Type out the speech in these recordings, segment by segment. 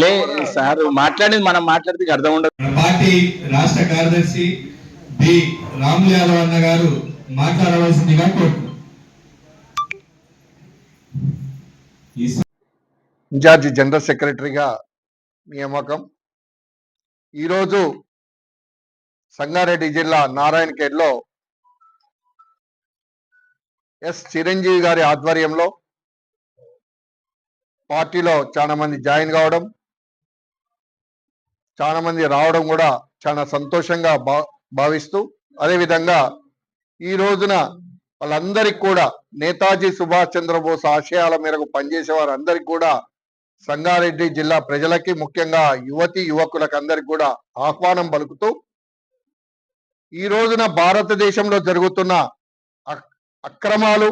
లే సార్ మాట్లాడేది మనం మాట్లాడితే అర్థం ఉండదు. పార్టీ రాష్ట్ర కార్యదర్శి బి రాములు యాదవ్ అన్న గారు మాట్లాడవలసిందిగా కోరుతున్నాను. ఇన్ఛార్జి జనరల్ సెక్రటరీగా నియామకం. ఈరోజు సంగారెడ్డి జిల్లా నారాయణఖేడ్లో ఎస్ చిరంజీవి గారి ఆధ్వర్యంలో పార్టీలో చాలా మంది జాయిన్ కావడం, చాలా మంది రావడం కూడా చాలా సంతోషంగా భావిస్తూ, అదేవిధంగా ఈ రోజున వాళ్ళందరికీ కూడా నేతాజీ సుభాష్ చంద్రబోస్ ఆశయాల మేరకు పనిచేసే వారందరికీ కూడా సంగారెడ్డి జిల్లా ప్రజలకి, ముఖ్యంగా యువతి యువకులకు అందరికి కూడా ఆహ్వానం పలుకుతూ, ఈ రోజున భారతదేశంలో జరుగుతున్న అక్రమాలు,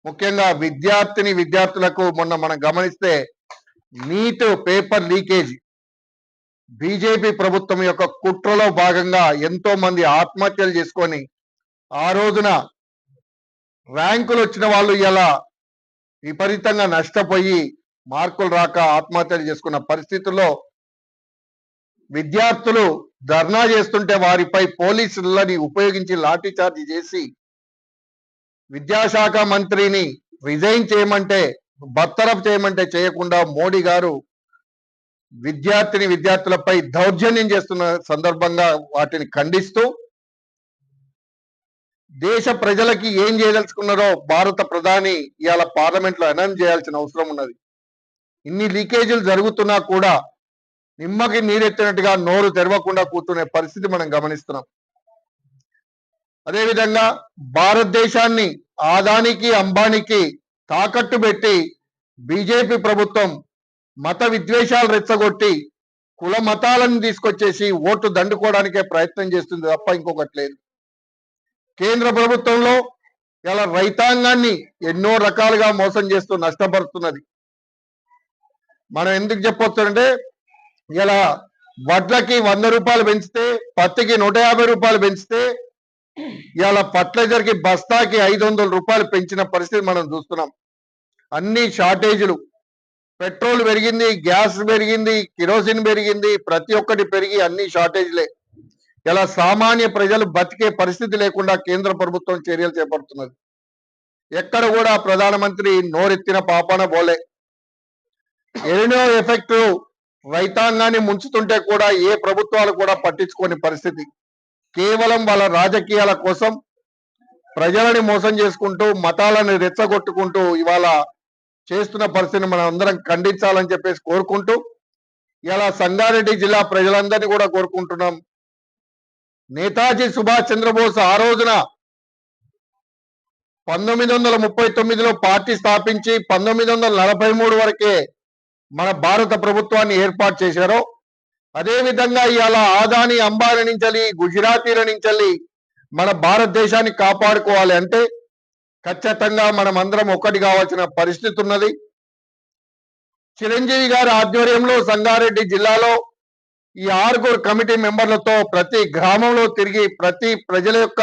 ముఖ్యంగా విద్యార్థులకు మొన్న మనం గమనిస్తే నీట్ పేపర్ లీకేజ్ బీజేపీ ప్రభుత్వం యొక్క కుట్రలో భాగంగా ఎంతో మంది ఆత్మహత్యలు చేసుకొని, ఆ రోజున ర్యాంకులు వచ్చిన వాళ్ళు ఇలా విపరీతంగా నష్టపోయి మార్కులు రాక ఆత్మహత్యలు చేసుకున్న పరిస్థితుల్లో విద్యార్థులు ధర్నా చేస్తుంటే వారిపై పోలీసులని ఉపయోగించి లాఠీ చార్జ్ చేసి విద్యాశాఖ మంత్రిని రిజైన్ చేయమంటే, బర్తరఫ్ చేయమంటే చేయకుండా మోడీ గారు విద్యార్థులపై దౌర్జన్యం చేస్తున్న సందర్భంగా వాటిని ఖండిస్తూ, దేశ ప్రజలకి ఏం చేయదలుచుకున్నారో భారత ప్రధాని ఇవాళ పార్లమెంట్ లో అనౌన్స్ చేయాల్సిన అవసరం ఉన్నది. ఇన్ని లీకేజీలు జరుగుతున్నా కూడా నిమ్మకి నీరెత్తినట్టుగా నోరు తెరవకుండా కూర్చునే పరిస్థితి మనం గమనిస్తున్నాం. అదేవిధంగా భారతదేశాన్ని ఆదానికి అంబానీకి తాకట్టు పెట్టి బీజేపీ ప్రభుత్వం మత విద్వేషాలు రెచ్చగొట్టి కుల మతాలను తీసుకొచ్చేసి ఓట్లు దండుకోవడానికే ప్రయత్నం చేస్తుంది తప్ప ఇంకొకటి లేదు. కేంద్ర ప్రభుత్వంలో ఇలా రైతాంగాన్ని ఎన్నో రకాలుగా మోసం చేస్తూ నష్టపరుస్తున్నది. మనం ఎందుకు చెప్పొచ్చారంటే, ఇలా వడ్లకి 100 రూపాయలు పెంచితే, పత్తికి 150 రూపాయలు పెంచితే, ఇవాళ ఫర్టిలైజర్కి బస్తాకి 500 రూపాయలు పెంచిన పరిస్థితి మనం చూస్తున్నాం. అన్ని షార్టేజీలు, పెట్రోల్ పెరిగింది, గ్యాస్ పెరిగింది, కిరోసిన్ పెరిగింది, ప్రతి ఒక్కటి పెరిగి అన్ని షార్టేజ్లే. ఇలా సామాన్య ప్రజలు బతికే పరిస్థితి లేకుండా కేంద్ర ప్రభుత్వం చర్యలు చేపడుతున్నది. ఎక్కడ కూడా ప్రధానమంత్రి నోరెత్తిన పాపాన పోలే. ఎన్నో ఎఫెక్ట్ రైతాంగాన్ని ముంచుతుంటే కూడా ఏ ప్రభుత్వాలు కూడా పట్టించుకోని పరిస్థితి. కేవలం వాళ్ళ రాజకీయాల కోసం ప్రజలని మోసం చేసుకుంటూ, మతాలను రెచ్చగొట్టుకుంటూ ఇవాళ చేస్తున్న పరిస్థితిని మనం అందరం ఖండించాలని చెప్పేసి కోరుకుంటూ, ఇలా సంగారెడ్డి జిల్లా ప్రజలందరినీ కూడా కోరుకుంటున్నాం. నేతాజీ సుభాష్ చంద్రబోస్ ఆ రోజున 1939లో పార్టీ స్థాపించి 1943 వరకే మన భారత ప్రభుత్వాన్ని ఏర్పాటు చేశారో, అదేవిధంగా ఇవాళ ఆదాని అంబానీ నుంచి, గుజరాతీల నుంచి మన భారతదేశాన్ని కాపాడుకోవాలి అంటే ఖచ్చితంగా మనం అందరం ఒక్కటి కావాల్సిన పరిస్థితి ఉన్నది. చిరంజీవి గారి ఆధ్వర్యంలో సంగారెడ్డి జిల్లాలో ఈ 6 కమిటీ మెంబర్లతో ప్రతి గ్రామంలో తిరిగి ప్రతి ప్రజల యొక్క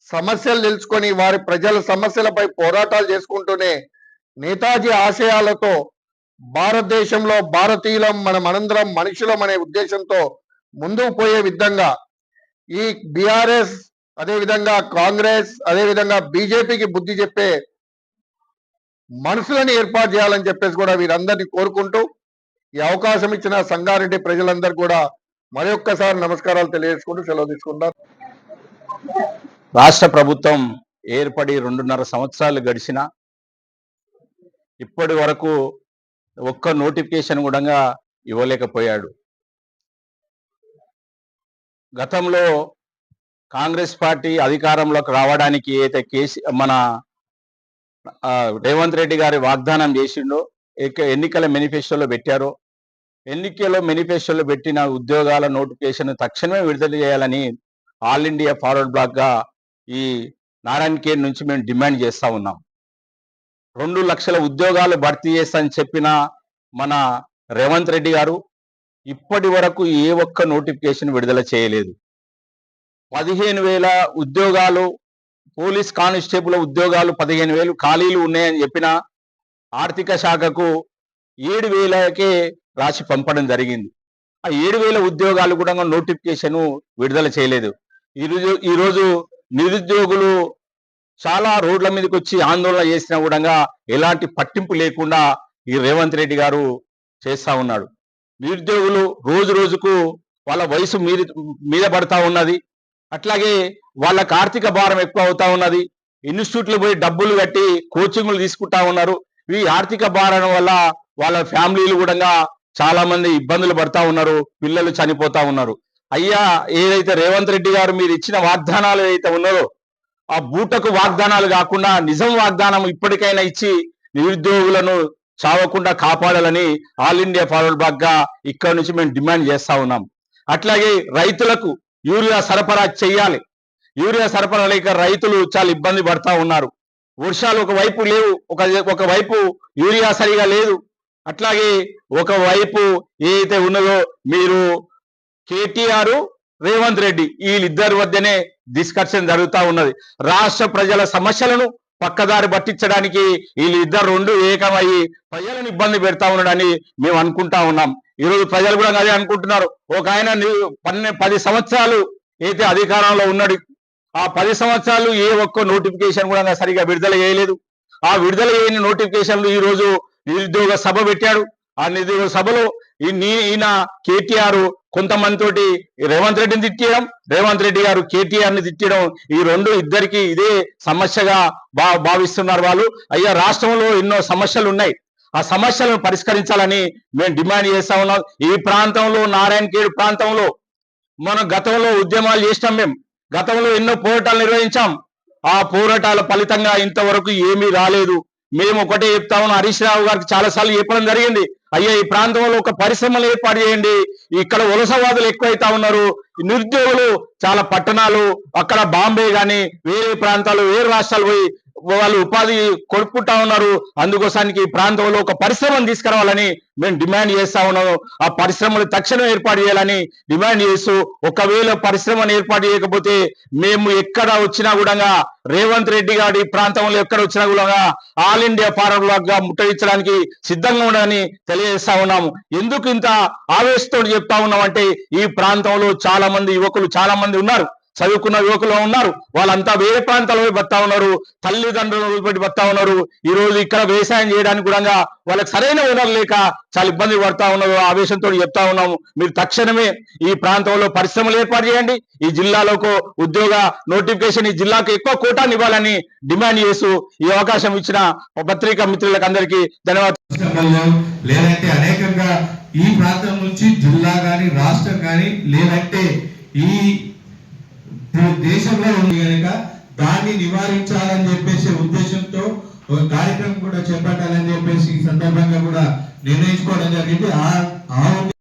సమస్యలు తెలుసుకొని వారి ప్రజల సమస్యలపై పోరాటాలు చేసుకుంటూనే నేతాజీ ఆశయాలతో భారతదేశంలో భారతీయులం, మనమందరం మనుషులం అనే ఉద్దేశంతో ముందుకు పోయే విధంగా ఈ బీఆర్ఎస్, అదేవిధంగా కాంగ్రెస్, అదేవిధంగా బీజేపీకి బుద్ధి చెప్పే మనుషులను ఏర్పాటు చేయాలని చెప్పేసి కూడా వీరందరినీ కోరుకుంటూ, ఈ అవకాశం ఇచ్చిన సంగారెడ్డి ప్రజలందరూ కూడా మరొక్కసారి నమస్కారాలు తెలియజేసుకుంటూ సెలవు తీసుకుంటారు. రాష్ట్ర ప్రభుత్వం ఏర్పడి 2.5 సంవత్సరాలు గడిచినా ఇప్పటి వరకు ఒక్క నోటిఫికేషన్ కూడా ఇవ్వలేకపోయాడు. గతంలో కాంగ్రెస్ పార్టీ అధికారంలోకి రావడానికి అయితే మన రేవంత్ రెడ్డి గారి వాగ్దానం చేసిండో, ఎన్నికల మేనిఫెస్టోలో పెట్టారో, మేనిఫెస్టోలో పెట్టిన ఉద్యోగాల నోటిఫికేషన్ తక్షణమే విడుదల చేయాలని ఆల్ ఇండియా ఫార్వర్డ్ బ్లాక్ గా ఈ నారాయణఖేడ్ నుంచి మేము డిమాండ్ చేస్తా ఉన్నాం. 2 లక్షల ఉద్యోగాలు భర్తీ చేస్తానని చెప్పిన మన రేవంత్ రెడ్డి గారు ఇప్పటి వరకు ఏ ఒక్క నోటిఫికేషన్ విడుదల చేయలేదు. 15,000 ఉద్యోగాలు, పోలీస్ కానిస్టేబుల్ ఉద్యోగాలు 15,000 ఖాళీలు ఉన్నాయని చెప్పినా ఆర్థిక శాఖకు 7,000కే రాసి పంపడం జరిగింది. ఆ 7,000 ఉద్యోగాలు కూడా నోటిఫికేషన్ విడుదల చేయలేదు. ఈరోజు నిరుద్యోగులు చాలా రోడ్ల మీదకి వచ్చి ఆందోళన చేసినా కూడా ఎలాంటి పట్టింపు లేకుండా ఈ రేవంత్ రెడ్డి గారు చేస్తా ఉన్నాడు. నిరుద్యోగులు రోజు రోజుకు వాళ్ళ వయసు మీద పడతా ఉన్నది. అట్లాగే వాళ్ళకి ఆర్థిక భారం ఎక్కువ అవుతా ఉన్నది. ఇన్స్టిట్యూట్లు పోయి డబ్బులు కట్టి కోచింగ్లు తీసుకుంటా ఉన్నారు. ఈ ఆర్థిక భారం వల్ల వాళ్ళ ఫ్యామిలీలు కూడా చాలా మంది ఇబ్బందులు పడతా ఉన్నారు. పిల్లలు చనిపోతా ఉన్నారు. అయ్యా, ఏదైతే రేవంత్ రెడ్డి గారు మీరు ఇచ్చిన వాగ్దానాలు ఏదైతే ఉన్నారో ఆ బూటకు వాగ్దానాలు కాకుండా నిజం వాగ్దానం ఇప్పటికైనా ఇచ్చి నిరుద్యోగులను చావకుండా కాపాడాలని ఆల్ ఇండియా ఫార్వర్డ్ బ్లాక్ గా ఇక్కడ నుంచి మేము డిమాండ్ చేస్తా ఉన్నాం. అట్లాగే రైతులకు యూరియా సరఫరా చేయాలి. యూరియా సరఫరా లేక రైతులు చాలా ఇబ్బంది పడతా ఉన్నారు. వర్షాలు ఒకవైపు లేవు, ఒకవైపు యూరియా సరిగా లేదు. అట్లాగే ఒకవైపు ఏదైతే ఉన్నదో మీరు కేటీఆర్ రేవంత్ రెడ్డి వీళ్ళిద్దరి మధ్యనే డిస్కషన్ జరుగుతూ ఉన్నది. రాష్ట్ర ప్రజల సమస్యలను పక్కదారి పట్టించడానికి వీళ్ళిద్దరు రెండు ఏకమయ్యి ప్రజలను ఇబ్బంది పెడతా ఉన్నాడని మేము అనుకుంటా ఉన్నాం. ఈరోజు ప్రజలు కూడా అదే అనుకుంటున్నారు. ఒక ఆయన 10 సంవత్సరాలు అయితే అధికారంలో ఉన్నాడు. ఆ 10 సంవత్సరాలు ఏ ఒక్క నోటిఫికేషన్ కూడా సరిగా విడుదల చేయలేదు. ఆ విడుదల చేయని నోటిఫికేషన్లు ఈ రోజు నిరుద్యోగ సభ పెట్టాడు. ఆ నిరుద్యోగ సభలో ఈయన కేటీఆర్ కొంతమందితోటి రేవంత్ రెడ్డిని తిట్టడం, రేవంత్ రెడ్డి గారు కేటీఆర్ ని తిట్టడం, ఈ ఇద్దరికి ఇదే సమస్యగా భావిస్తున్నారు వాళ్ళు. అయ్యా, రాష్ట్రంలో ఎన్నో సమస్యలు ఉన్నాయి. ఆ సమస్యలను పరిష్కరించాలని మేము డిమాండ్ చేస్తా ఉన్నాం. ఈ ప్రాంతంలో నారాయణఖేడ్ ప్రాంతంలో మనం గతంలో ఉద్యమాలు చేసినాం. మేము గతంలో ఎన్నో పోరాటాలు నిర్వహించాం. ఆ పోరాటాల ఫలితంగా ఇంతవరకు ఏమీ రాలేదు. మేము ఒకటే చెప్తా ఉన్నాం. హరీష్ రావు గారికి చాలా సార్లు చెప్పడం జరిగింది. అయ్యా, ఈ ప్రాంతంలో ఒక పరిశ్రమలు ఏర్పాటు చేయండి. ఇక్కడ వలసవాదులు ఎక్కువైతా ఉన్నారు. నిరుద్యోగులు చాలా పట్టణాలు, అక్కడ బాంబే గాని వేరే ప్రాంతాలు, వేరే రాష్ట్రాలు పోయి వాళ్ళు ఉపాధి కొనుక్కుంటా ఉన్నారు. అందుకోసానికి ఈ ప్రాంతంలో ఒక పరిశ్రమను తీసుకురావాలని మేము డిమాండ్ చేస్తా ఉన్నాము. ఆ పరిశ్రమలు తక్షణం ఏర్పాటు చేయాలని డిమాండ్ చేస్తూ, ఒకవేళ పరిశ్రమను ఏర్పాటు చేయకపోతే మేము ఎక్కడ వచ్చినా కూడా రేవంత్ రెడ్డి గారి ప్రాంతంలో ఎక్కడ వచ్చినా కూడా ఆల్ ఇండియా ఫార్వర్డ్ బ్లాక్ గా ముట్టడించడానికి సిద్ధంగా ఉండని తెలియజేస్తా ఉన్నాము. ఎందుకు ఇంత ఆవేశంతో చెప్తా ఉన్నాం అంటే, ఈ ప్రాంతంలో చాలా మంది యువకులు చాలా మంది ఉన్నారు, చదువుకున్న యువకులు ఉన్నారు. వాళ్ళంతా వేరే ప్రాంతాల్లో బతా ఉన్నారు, తల్లిదండ్రులు వదిలిపెట్టి బతా ఉన్నారు. ఈ రోజు ఇక్కడ వ్యవసాయం చేయడానికి కూడా వాళ్ళకి సరైన వనరులు లేక చాలా ఇబ్బంది పడతా ఉన్నారు. ఆవేశంతో చెప్తా ఉన్నాము, మీరు తక్షణమే ఈ ప్రాంతంలో పరిశ్రమలు ఏర్పాటు చేయండి. ఈ జిల్లాలోకి ఉద్యోగ నోటిఫికేషన్ ఈ జిల్లాకు ఎక్కువ కోటాన్ని ఇవ్వాలని డిమాండ్ చేస్తూ ఈ అవకాశం ఇచ్చిన పత్రికా మిత్రులకు అందరికీ ధన్యవాదాలు. లేదంటే అనేకంగా ఈ ప్రాంతం నుంచి జిల్లా గాని రాష్ట్రం గాని లేదంటే ఈ దేశంలో ఉంది కనుక దాన్ని నివారించాలని చెప్పేసి ఉద్దేశంతో ఒక కార్యక్రమం కూడా చేపట్టాలని చెప్పేసి ఈ సందర్భంగా కూడా నిర్ణయించుకోవడం జరిగింది. ఆ